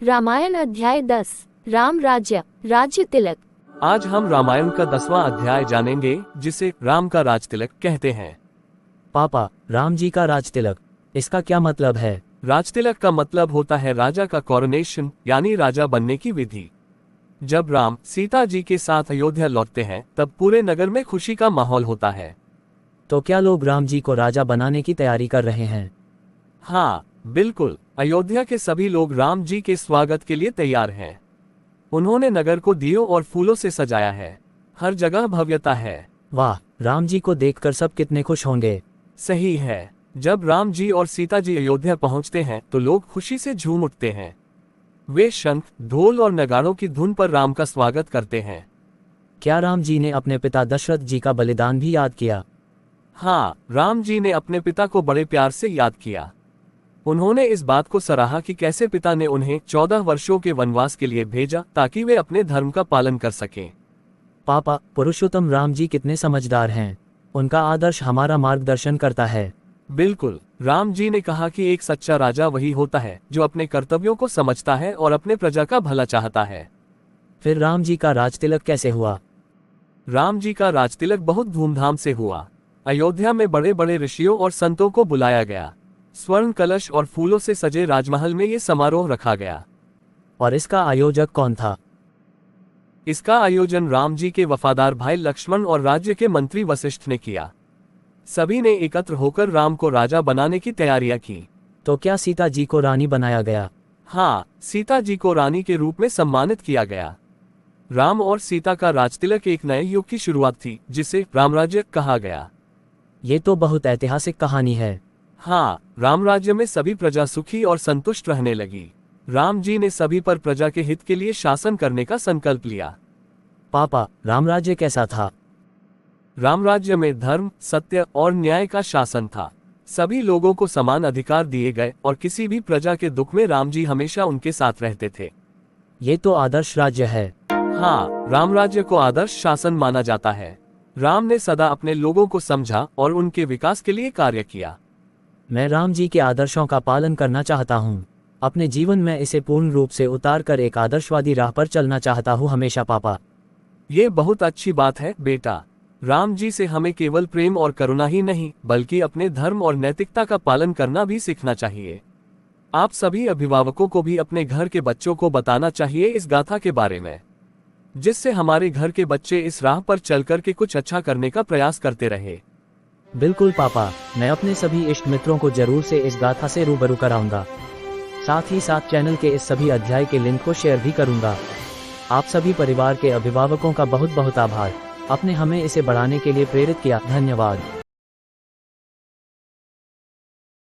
रामायण अध्याय 10 राम राज्य राज्य तिलक। आज हम रामायण का 10वां अध्याय जानेंगे, जिसे राम का राज तिलक कहते हैं। पापा, राम जी का राज तिलक, इसका क्या मतलब है? राज तिलक का मतलब होता है राजा का कॉरोनेशन, यानी राजा बनने की विधि। जब राम सीता जी के साथ अयोध्या लौटते हैं, तब पूरे नगर में खुशी का माहौल होता है। तो क्या लोग राम जी को राजा बनाने की तैयारी कर रहे हैं? हाँ बिल्कुल, अयोध्या के सभी लोग राम जी के स्वागत के लिए तैयार हैं। उन्होंने नगर को दियों और फूलों से सजाया है। हर जगह भव्यता है। वाह, राम जी को देखकर सब कितने खुश होंगे। सही है। जब राम जी और सीता जी अयोध्या पहुंचते हैं तो लोग खुशी से झूम उठते हैं। वे शंख, ढोल और नगाड़ों की धुन पर राम का स्वागत करते हैं। क्या राम जी ने अपने पिता दशरथ जी का बलिदान भी याद किया? हाँ, राम जी ने अपने पिता को बड़े प्यार से याद किया। उन्होंने इस बात को सराहा कि कैसे पिता ने उन्हें 14 वर्षों के वनवास के लिए भेजा, ताकि वे अपने धर्म का पालन कर सकें। पापा, पुरुषोत्तम राम जी कितने समझदार हैं। उनका आदर्श हमारा मार्गदर्शन करता है। बिल्कुल, राम जी ने कहा कि एक सच्चा राजा वही होता है जो अपने कर्तव्यों को समझता है और अपने प्रजा का भला चाहता है। फिर राम जी का राज तिलक कैसे हुआ? राम जी का राज तिलक बहुत धूमधाम से हुआ। अयोध्या में बड़े बड़े ऋषियों और संतों को बुलाया गया। स्वर्ण कलश और फूलों से सजे राजमहल में ये समारोह रखा गया। और इसका आयोजक कौन था? इसका आयोजन राम जी के वफादार भाई लक्ष्मण और राज्य के मंत्री वशिष्ठ ने किया। सभी ने एकत्र होकर राम को राजा बनाने की तैयारियां की। तो क्या सीता जी को रानी बनाया गया? हाँ, सीता जी को रानी के रूप में सम्मानित किया गया। राम और सीता का राज तिलक एक नए युग की शुरुआत थी, जिसे रामराज्य कहा गया। ये तो बहुत ऐतिहासिक कहानी है। हाँ, राम राज्य में सभी प्रजा सुखी और संतुष्ट रहने लगी। राम जी ने सभी पर प्रजा के हित के लिए शासन करने का संकल्प लिया। पापा, राम राज्य कैसा था? राम राज्य में धर्म, सत्य और न्याय का शासन था। सभी लोगों को समान अधिकार दिए गए और किसी भी प्रजा के दुख में राम जी हमेशा उनके साथ रहते थे। ये तो आदर्श राज्य है। हाँ, राम राज्य को आदर्श शासन माना जाता है। राम ने सदा अपने लोगों को समझा और उनके विकास के लिए कार्य किया। मैं राम जी के आदर्शों का पालन करना चाहता हूँ। अपने जीवन में इसे पूर्ण रूप से उतार कर एक आदर्शवादी राह पर चलना चाहता हूँ हमेशा। पापा, ये बहुत अच्छी बात है बेटा। राम जी से हमें केवल प्रेम और करुणा ही नहीं, बल्कि अपने धर्म और नैतिकता का पालन करना भी सीखना चाहिए। आप सभी अभिभावकों को भी अपने घर के बच्चों को बताना चाहिए इस गाथा के बारे में, जिससे हमारे घर के बच्चे इस राह पर चलकर के कुछ अच्छा करने का प्रयास करते रहे। बिल्कुल पापा, मैं अपने सभी इष्ट मित्रों को जरूर से इस गाथा से रूबरू कराऊंगा। साथ ही साथ चैनल के इस सभी अध्याय के लिंक को शेयर भी करूंगा। आप सभी परिवार के अभिभावकों का बहुत बहुत आभार। आपने हमें इसे बढ़ाने के लिए प्रेरित किया। धन्यवाद।